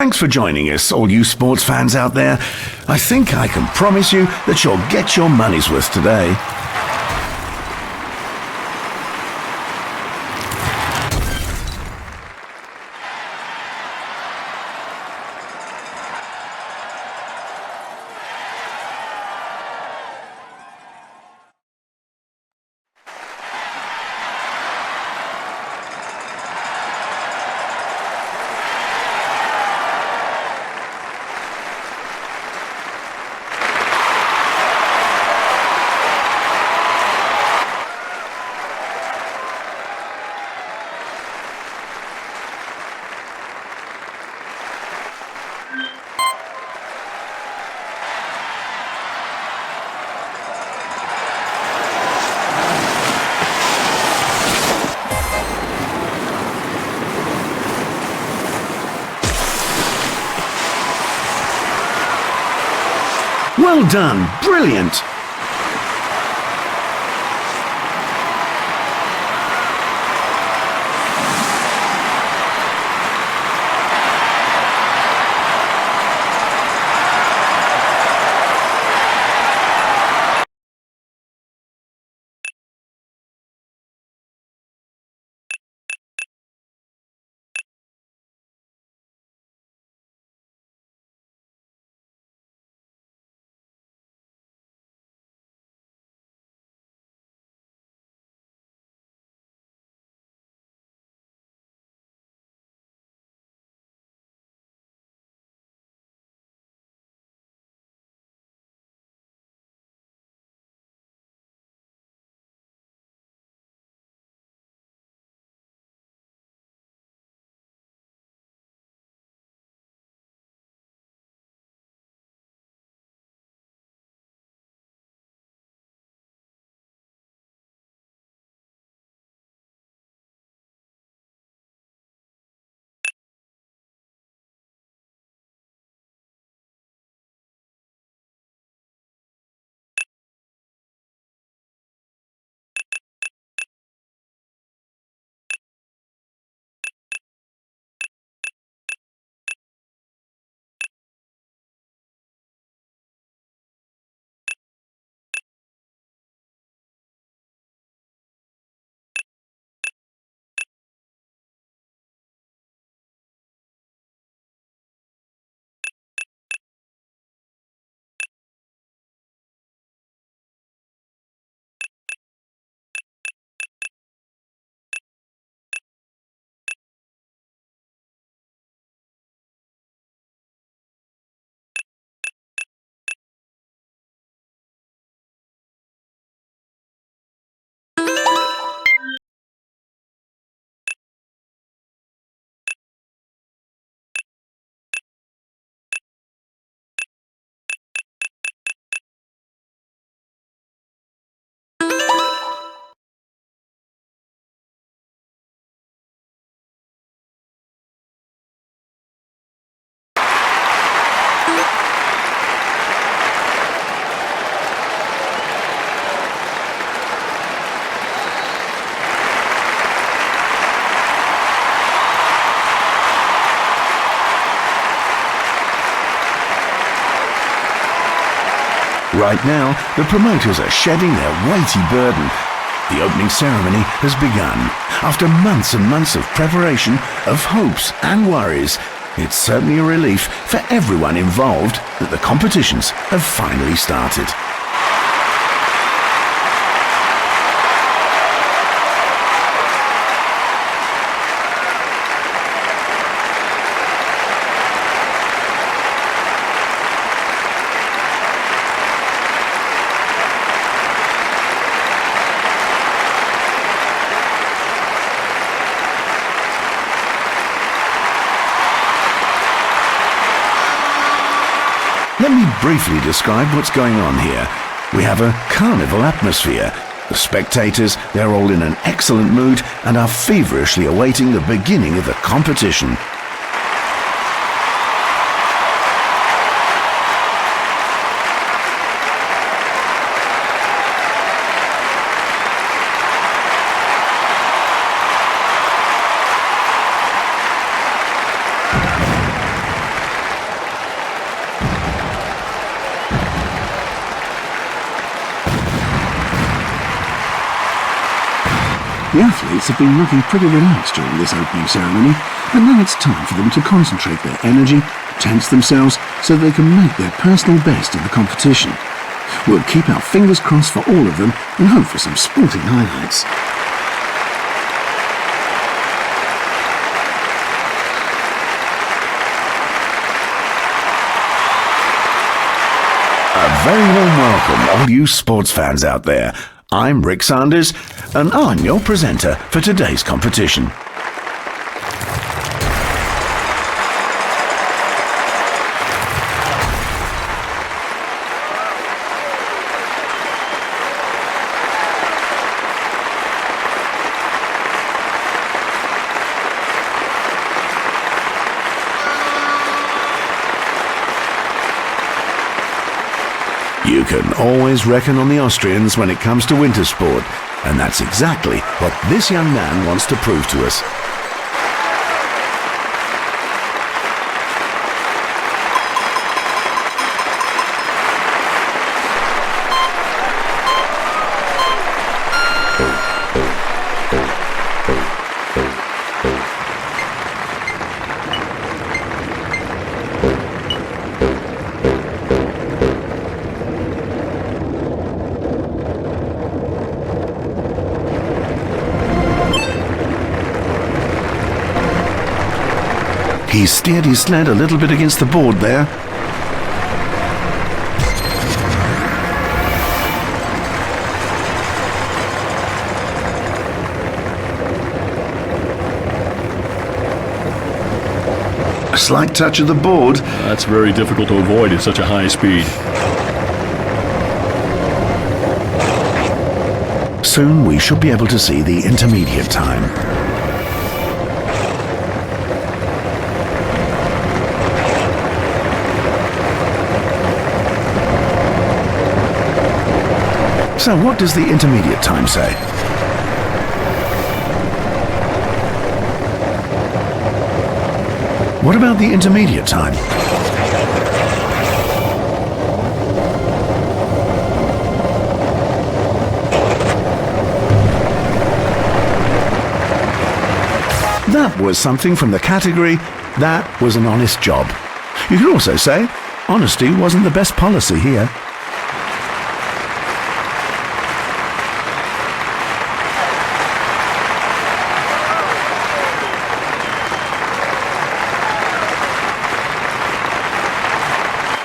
Thanks for joining us, all you sports fans out there. I think I can promise you that you'll get your money's worth today. Well done, brilliant! Right now, the promoters are shedding their weighty burden. The opening ceremony has begun. After months and months of preparation, of hopes and worries, it's certainly a relief for everyone involved that the competitions have finally started. Let me briefly describe what's going on here. We have a carnival atmosphere. The spectators, they're all in an excellent mood and are feverishly awaiting the beginning of the competition. The athletes have been looking pretty relaxed during this opening ceremony, and now it's time for them to concentrate their energy, tense themselves, so they can make their personal best in the competition. We'll keep our fingers crossed for all of them and hope for some sporting highlights. A very warm welcome, all you sports fans out there. I'm Rick Sanders, and I'm your presenter for today's competition. You can always reckon on the Austrians when it comes to winter sport, and that's exactly what this young man wants to prove to us. He steered his sled a little bit against the board there. A slight touch of the board. That's very difficult to avoid at such a high speed. Soon we should be able to see the intermediate time. So what does the intermediate time say? What about the intermediate time? That was something from the category, that was an honest job. You could also say, honesty wasn't the best policy here.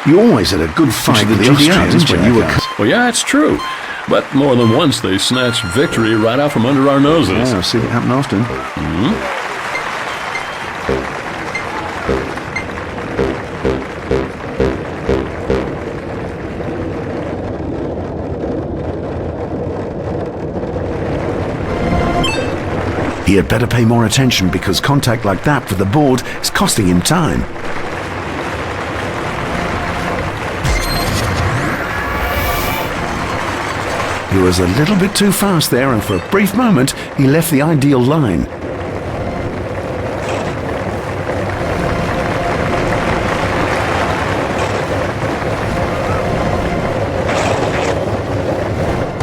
You always had a good fight with the Austrians when you were... Well, yeah, it's true. But more than once they snatched victory right out from under our noses. Yeah, I see it happen often. He had better pay more attention because contact like that with the board is costing him time. He was a little bit too fast there, and for a brief moment, he left the ideal line.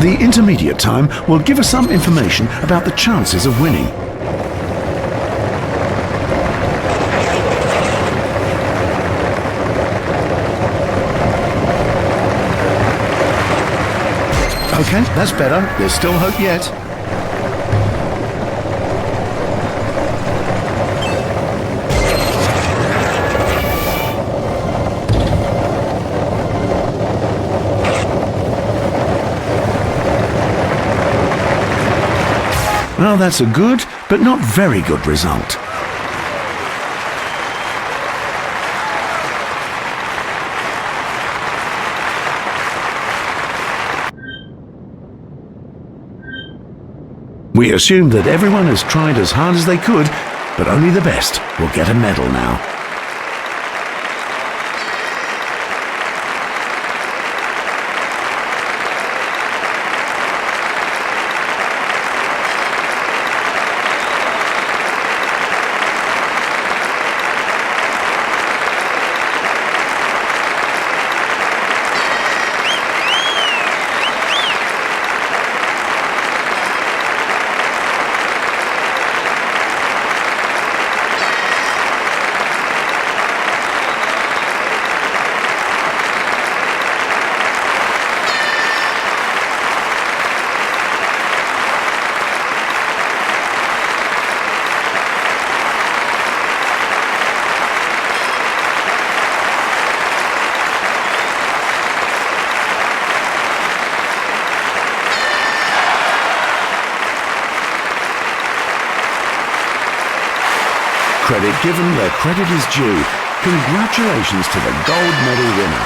The intermediate time will give us some information about the chances of winning. Okay, that's better. There's still hope yet. Well, that's a good, but not very good result. We assume that everyone has tried as hard as they could, but only the best will get a medal now. credit given where credit is due. Congratulations to the gold medal winner.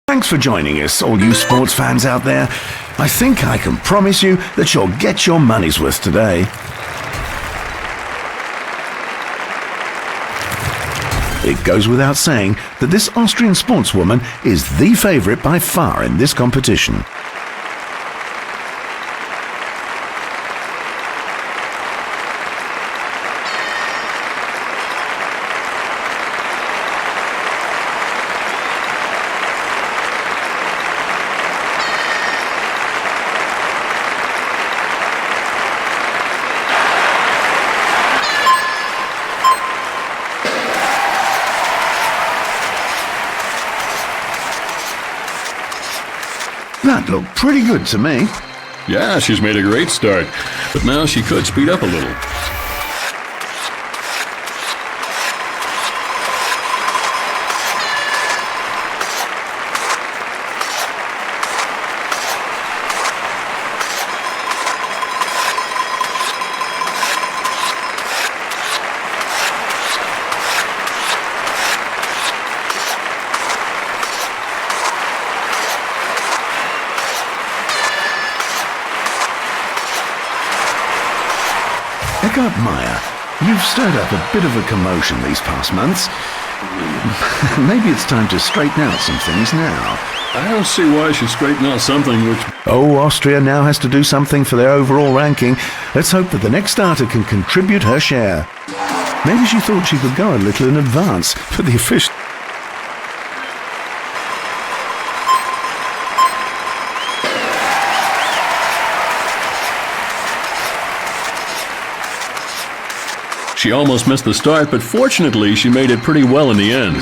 Thanks for joining us, all you sports fans out there. I think I can promise you that you'll get your money's worth today. It goes without saying that this Austrian sportswoman is the favourite by far in this competition. That looked pretty good to me. Yeah, she's made a great start, but now she could speed up a little. Meyer, you've stirred up a bit of a commotion these past months. Maybe it's time to straighten out some things now. I don't see why she straightened out something which... Oh, Austria now has to do something for their overall ranking. Let's hope that the next starter can contribute her share. Maybe she thought she could go a little in advance, but the official... She almost missed the start, but fortunately she made it pretty well in the end.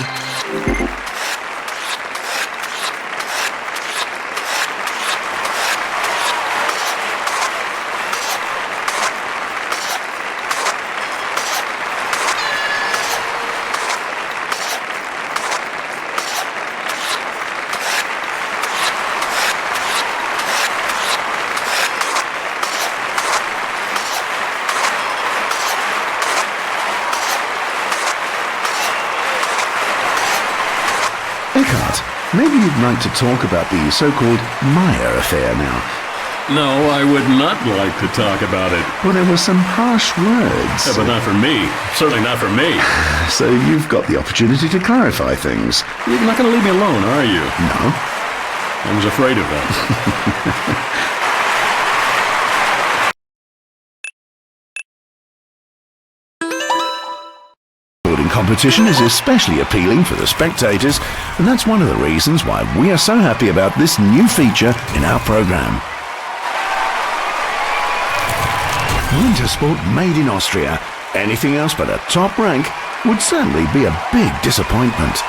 Maybe you'd like to talk about the so-called Meyer affair now. No, I would not like to talk about it. Well, there were some harsh words. Yeah, but not for me. Certainly not for me. So you've got the opportunity to clarify things. You're not going to leave me alone, are you? No. I was afraid of that. Competition is especially appealing for the spectators, and that's one of the reasons why we are so happy about this new feature in our program. Winter sport made in Austria. Anything else but a top rank would certainly be a big disappointment.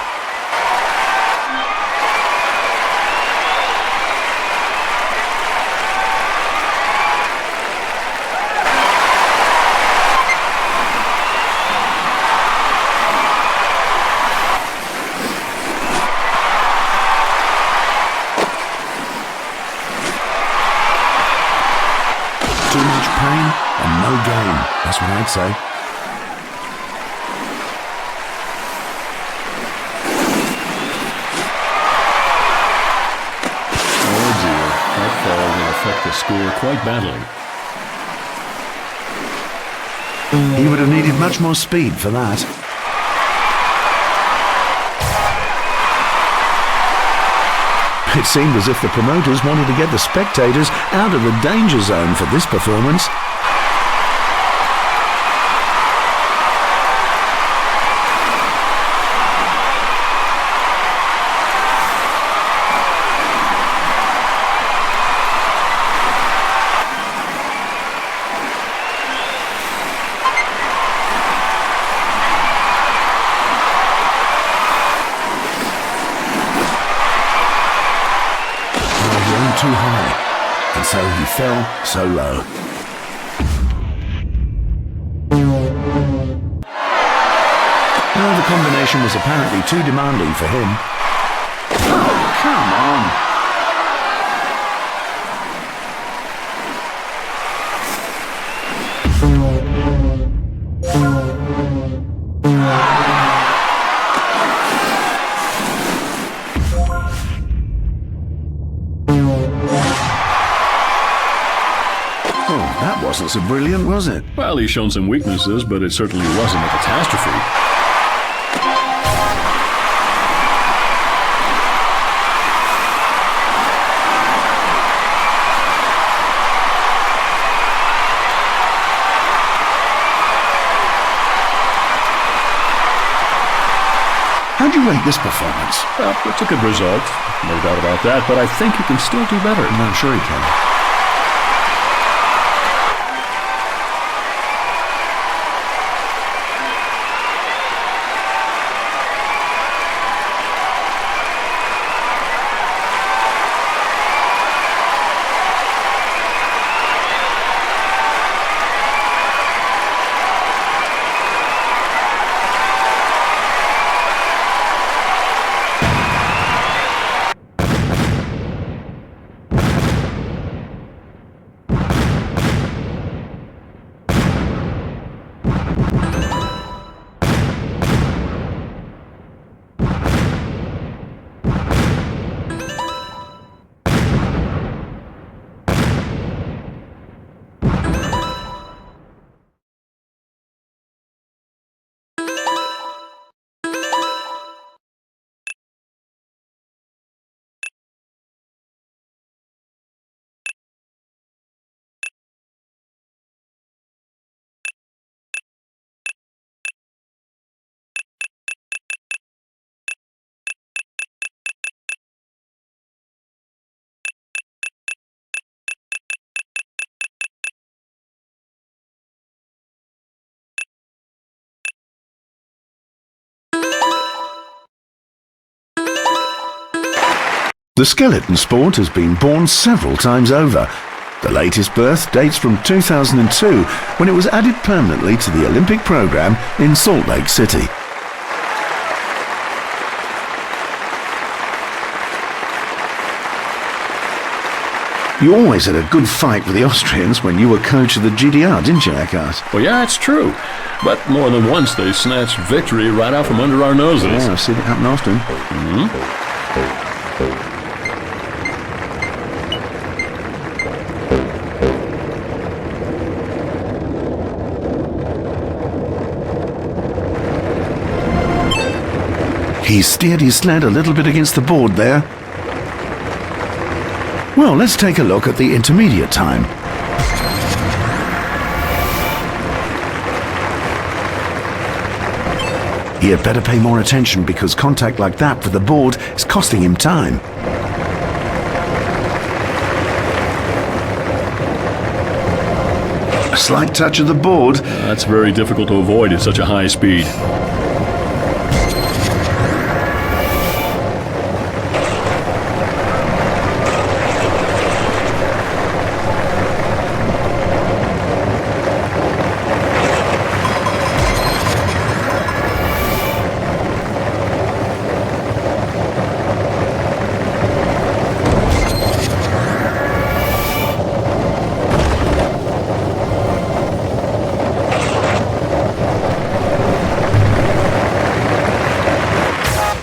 Too much pain and no gain. That's what I'd say. Oh dear, that fall will affect the score quite badly. He would have needed much more speed for that. It seemed as if the promoters wanted to get the spectators out of the danger zone for this performance. too high, and so he fell so low. No, the combination was apparently too demanding for him. Oh, come on! Oh, that wasn't so brilliant, was it? Well, he's shown some weaknesses, but it certainly wasn't a catastrophe. How'd you rate this performance? Well, it's a good result, no doubt about that, but I think he can still do better. No, I'm sure he can. The skeleton sport has been born several times over. The latest birth dates from 2002, when it was added permanently to the Olympic program in Salt Lake City. You always had a good fight with the Austrians when you were coach of the GDR, didn't you, Eckhart? Well, yeah, it's true. But more than once they snatched victory right out from under our noses. Yeah, I've seen it happen often. He steered his sled a little bit against the board there. Well, let's take a look at the intermediate time. He had better pay more attention because contact like that with the board is costing him time. A slight touch of the board. That's very difficult to avoid at such a high speed.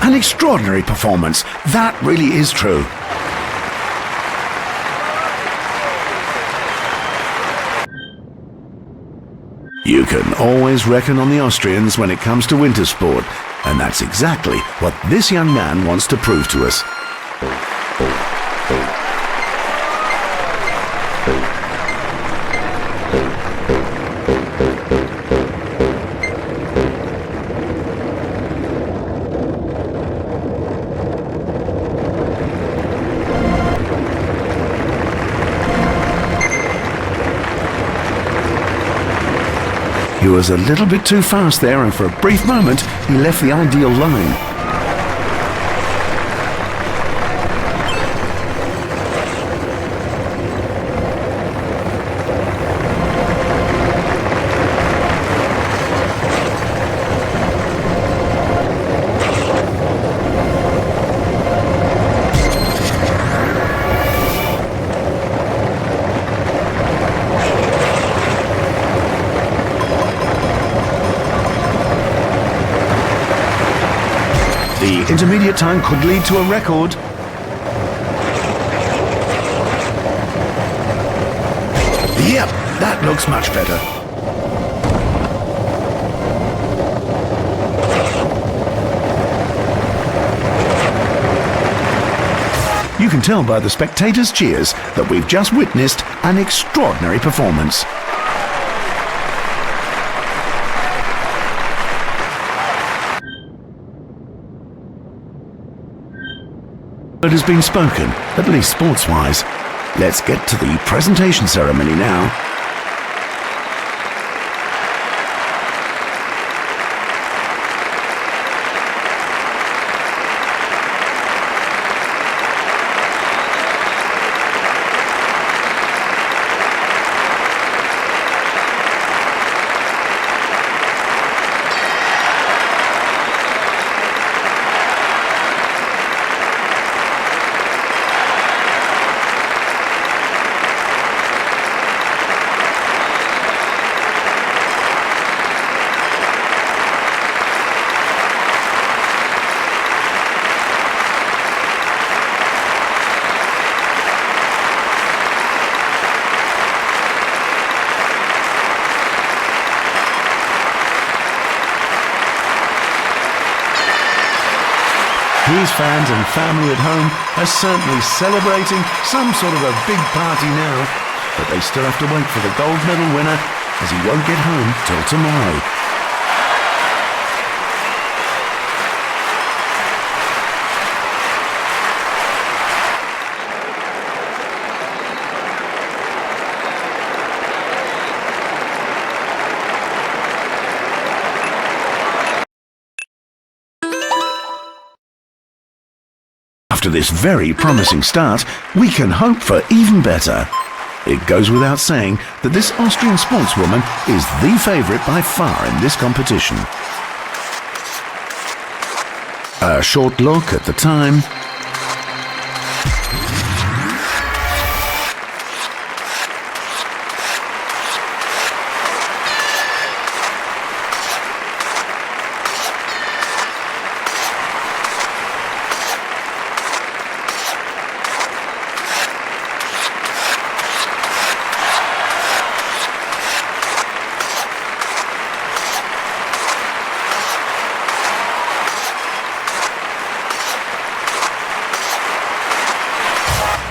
An extraordinary performance. That really is true. You can always reckon on the Austrians when it comes to winter sport, and that's exactly what this young man wants to prove to us. He was a little bit too fast there, and for a brief moment, he left the ideal line. intermediate time could lead to a record. Yep, that looks much better. You can tell by the spectators' cheers that we've just witnessed an extraordinary performance. It has been spoken, at least sports-wise. Let's get to the presentation ceremony now. His fans and family at home are certainly celebrating some sort of a big party now, but they still have to wait for the gold medal winner, as he won't get home till tomorrow. After this very promising start, we can hope for even better. It goes without saying that this Austrian sportswoman is the favourite by far in this competition. A short look at the time.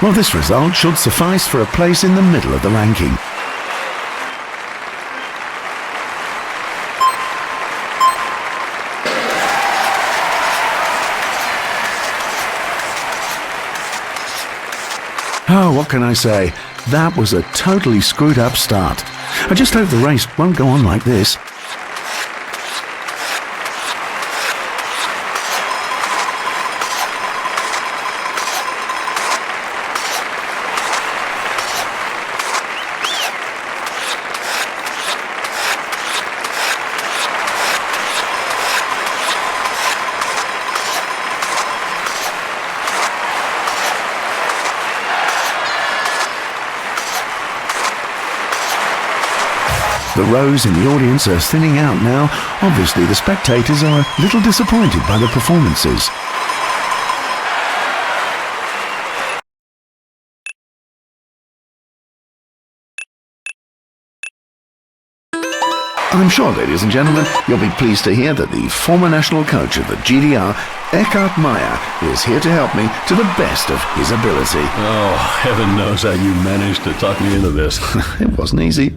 Well, this result should suffice for a place in the middle of the ranking. Oh, what can I say? That was a totally screwed up start. I just hope the race won't go on like this. The rows in the audience are thinning out now. Obviously, the spectators are a little disappointed by the performances. I'm sure, ladies and gentlemen, you'll be pleased to hear that the former national coach of the GDR, Eckhard Meyer, is here to help me to the best of his ability. Oh, heaven knows how you managed to talk me into this. It wasn't easy.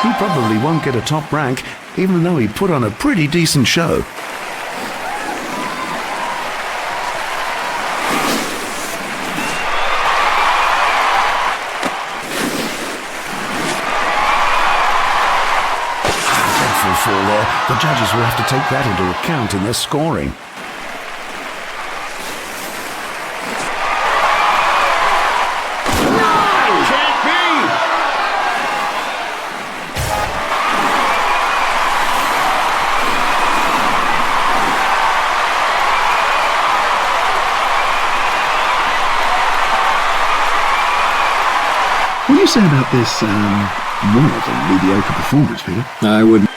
He probably won't get a top rank, even though he put on a pretty decent show. Dreadful fall there. The judges will have to take that into account in their scoring. What do you say about this, more of a mediocre performance, Peter? I wouldn't.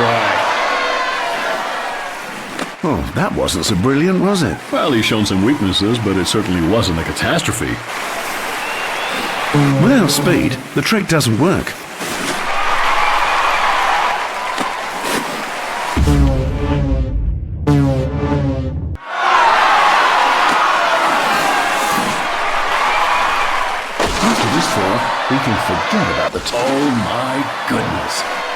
right. Oh, that wasn't so brilliant, was it? Well, he's shown some weaknesses, but it certainly wasn't a catastrophe. Without speed, the trick doesn't work. After this fall, we can forget about the Oh my goodness.